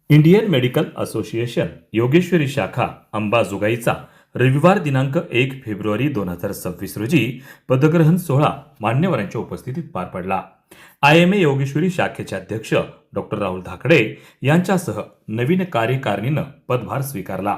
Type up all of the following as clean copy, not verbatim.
Indian medical association Yogeshwari शाखा अंबाजोगाईचा रविवार दिनांक 1 फेब्रुवारी 2026 रोजी पदग्रहण सोहळा मान्यवरांच्या उपस्थितीत पार पडला. IMA योगेश्वरी शाखेचे अध्यक्ष डॉक्टर राहुल धाकडे यांच्यासह नवीन कार्यकारिणीनं पदभार स्वीकारला.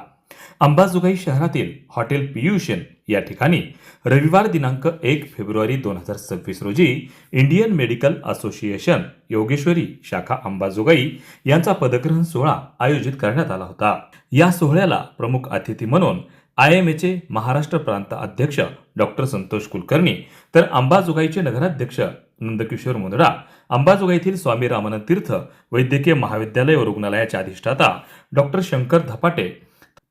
अंबाजोगाई शहरातील हॉटेल पियुषन या ठिकाणी रविवार दिनांक 1 फेब्रुवारी 2026 रोजी इंडियन मेडिकल असोसिएशन योगेश्वरी शाखा अंबाजोगाई यांचा पदग्रहण सोहळा आयोजित करण्यात आला होता. या सोहळ्याला प्रमुख अतिथी म्हणून IMAचे महाराष्ट्र प्रांत अध्यक्ष डॉक्टर संतोष कुलकर्णी, तर अंबाजोगाईचे नगराध्यक्ष नंदकिशोर मुंदडा, अंबाजोगाईतील स्वामी रामानंद तीर्थ वैद्यकीय महाविद्यालय व रुग्णालयाचे अधिष्ठाता डॉक्टर शंकर धपाटे,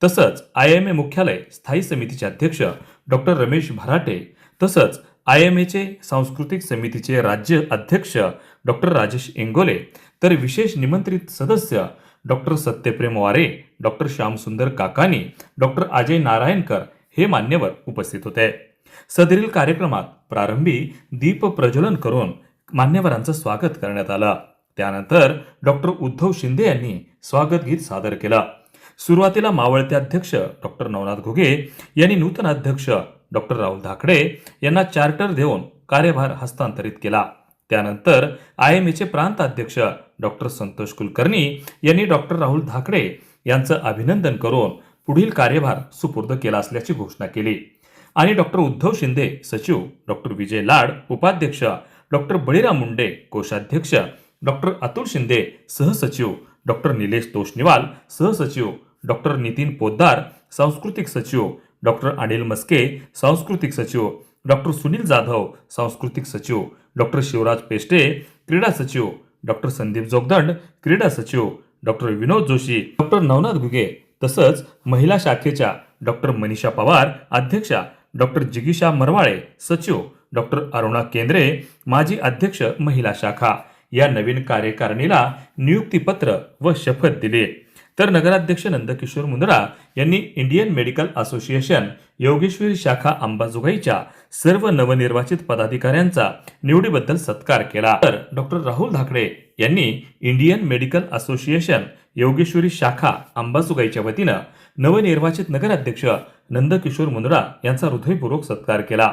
तसंच IMA मुख्यालय स्थायी समितीचे अध्यक्ष डॉक्टर रमेश भराटे, तसंच IMAचे सांस्कृतिक समितीचे राज्य अध्यक्ष डॉक्टर राजेश इंगोले, तर विशेष निमंत्रित सदस्य डॉक्टर सत्यप्रेम वारे, डॉक्टर श्यामसुंदर काकानी, डॉक्टर अजय नारायणकर हे मान्यवर उपस्थित होते. सदरील कार्यक्रमात प्रारंभी दीप प्रज्वलन करून मान्यवरांचं स्वागत करण्यात आलं. त्यानंतर डॉक्टर उद्धव शिंदे यांनी स्वागत गीत सादर केलं. सुरुवातीला मावळते अध्यक्ष डॉक्टर नवनाथ घुगे यांनी नूतन अध्यक्ष डॉक्टर राहुल धाकडे यांना चार्टर देऊन कार्यभार हस्तांतरित केला. त्यानंतर IMAचे प्रांत अध्यक्ष डॉक्टर संतोष कुलकर्णी यांनी डॉक्टर राहुल धाकडे यांचं अभिनंदन करून पुढील कार्यभार सुपूर्द केला असल्याची घोषणा केली. आणि डॉक्टर उद्धव शिंदे सचिव, डॉक्टर विजय लाड उपाध्यक्ष, डॉक्टर बळीराम मुंडे कोषाध्यक्ष, डॉक्टर अतुल शिंदे सहसचिव, डॉक्टर निलेश तोष्णीवाल सहसचिव, डॉक्टर नितीन पोद्दार सांस्कृतिक सचिव, डॉक्टर अनिल मस्के सांस्कृतिक सचिव, डॉक्टर सुनील जाधव सांस्कृतिक सचिव, डॉक्टर शिवराज पेष्टे क्रीडा सचिव, डॉक्टर संदीप जोगदंड क्रीडा सचिव, डॉक्टर विनोद जोशी, डॉक्टर नवनाथ घुगे, तसंच महिला शाखेच्या डॉक्टर मनीषा पवार अध्यक्षा, डॉक्टर जिगीषा मरवाळे सचिव, डॉक्टर अरुणा केंद्रे माजी अध्यक्ष महिला शाखा या नवीन कार्यकारिणीला नियुक्तीपत्र व शपथ दिली. तर नगराध्यक्ष नंदकिशोर मुंदडा यांनी इंडियन मेडिकल असोसिएशन योगेश्वरी शाखा अंबाजोगाईच्या सर्व नवनिर्वाचित पदाधिकाऱ्यांचा निवडीबद्दल सत्कार केला. तर डॉक्टर राहुल धाकडे यांनी इंडियन मेडिकल असोसिएशन योगेश्वरी शाखा अंबाजोगाईच्या वतीनं नवनिर्वाचित नगराध्यक्ष नंदकिशोर मुंदडा यांचा हृदयपूर्वक सत्कार केला.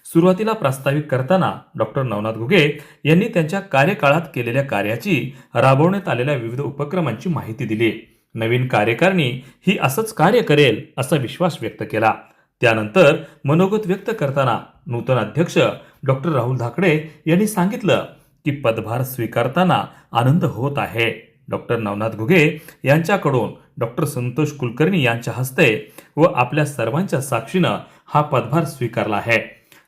सुरुवातीला प्रास्ताविक करताना डॉक्टर नवनाथ घुगे यांनी त्यांच्या कार्यकाळात केलेल्या कार्याची, राबवण्यात आलेल्या विविध उपक्रमांची माहिती दिली. नवीन कार्यकारिणी ही असंच कार्य करेल असा विश्वास व्यक्त केला. त्यानंतर मनोगत व्यक्त करताना नूतन अध्यक्ष डॉक्टर राहुल धाकडे यांनी सांगितलं की पदभार स्वीकारताना आनंद होत आहे. डॉक्टर नवनाथ घुगे यांच्याकडून डॉक्टर संतोष कुलकर्णी यांच्या हस्ते व आपल्या सर्वांच्या साक्षीनं हा पदभार स्वीकारला आहे.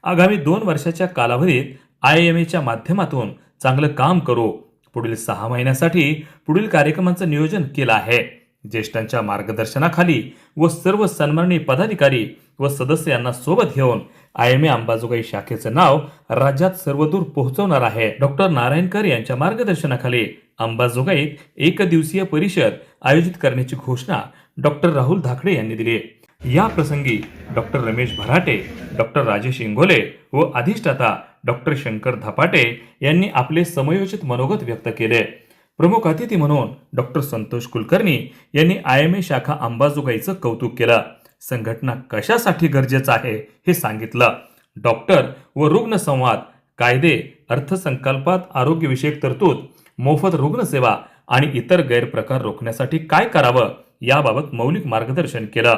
आगामी 2 वर्षाच्या कालावधीत IMAच्या माध्यमातून चांगलं काम करू. पुढील 6 महिन्यासाठी पुढील कार्यक्रमांचं नियोजन केलं आहे. ज्येष्ठांच्या मार्गदर्शनाखाली व सर्व सन्माननीय पदाधिकारी व सदस्य यांना सोबत घेऊन IMA अंबाजोगाई शाखेचं नाव राज्यात सर्वदूर पोहोचवणार आहे. डॉक्टर नारायणकर यांच्या मार्गदर्शनाखाली अंबाजोगाईत 1 दिवसीय परिषद आयोजित करण्याची घोषणा डॉक्टर राहुल धाकडे यांनी दिली. या प्रसंगी डॉक्टर रमेश भराटे, डॉक्टर राजेश इंगोले व अधिष्ठाता डॉक्टर शंकर धपाटे यांनी आपले समयोचित मनोगत व्यक्त केले. प्रमुख अतिथी म्हणून डॉक्टर संतोष कुलकर्णी यांनी IMA शाखा अंबाजोगाईचं कौतुक केलं. संघटना कशासाठी गरजेचं आहे हे सांगितलं. डॉक्टर व रुग्ण संवाद, कायदे, अर्थसंकल्पात आरोग्यविषयक तरतूद, मोफत रुग्णसेवा आणि इतर गैरप्रकार रोखण्यासाठी काय करावं याबाबत मौलिक मार्गदर्शन केलं.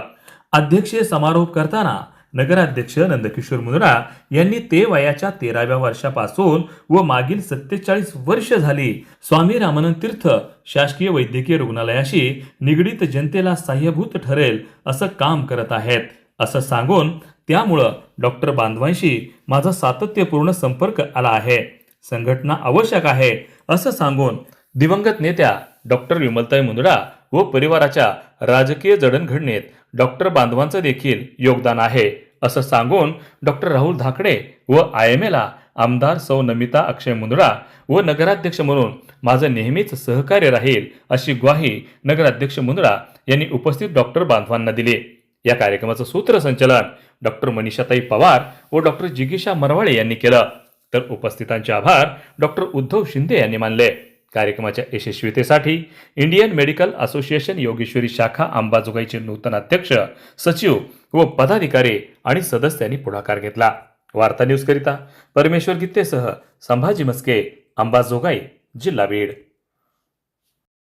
अध्यक्षीय समारोप करताना नगराध्यक्ष नंदकिशोर मुंदडा यांनी ते वयाच्या 13व्या वर्षापासून व मागील 47 वर्ष झाली स्वामी रामानंद तीर्थ शासकीय वैद्यकीय रुग्णालयाशी निगडीत जनतेला सहाय्यभूत ठरेल असं काम करत आहेत असं सांगून, त्यामुळं डॉक्टर बांधवांशी माझा सातत्यपूर्ण संपर्क आला आहे. संघटना आवश्यक आहे असं सांगून दिवंगत नेत्या डॉक्टर विमलताई मुंदडा व परिवाराच्या राजकीय जडणघडणीत डॉक्टर बांधवांचं देखील योगदान आहे असं सांगून डॉक्टर राहुल धाकडे व IMAला आमदार सौ नमिता अक्षय मुंदडा व नगराध्यक्ष म्हणून माझं नेहमीच सहकार्य राहील अशी ग्वाही नगराध्यक्ष मुंदडा यांनी उपस्थित डॉक्टर बांधवांना दिली. या कार्यक्रमाचं सूत्रसंचालन डॉक्टर मनीषाताई पवार व डॉक्टर जिगीषा मरवाळे यांनी केलं. तर उपस्थितांचे आभार डॉक्टर उद्धव शिंदे यांनी मानले. कार्यक्रमाच्या यशस्वीतेसाठी इंडियन मेडिकल असोसिएशन योगेश्वरी शाखा अंबाजोगाईचे नूतन अध्यक्ष, सचिव व पदाधिकारी आणि सदस्यांनी पुढाकार घेतला. वार्ता न्यूज करिता परमेश्वर गित्तेसह संभाजी मस्के, अंबाजोगाई, जिल्हा बीड.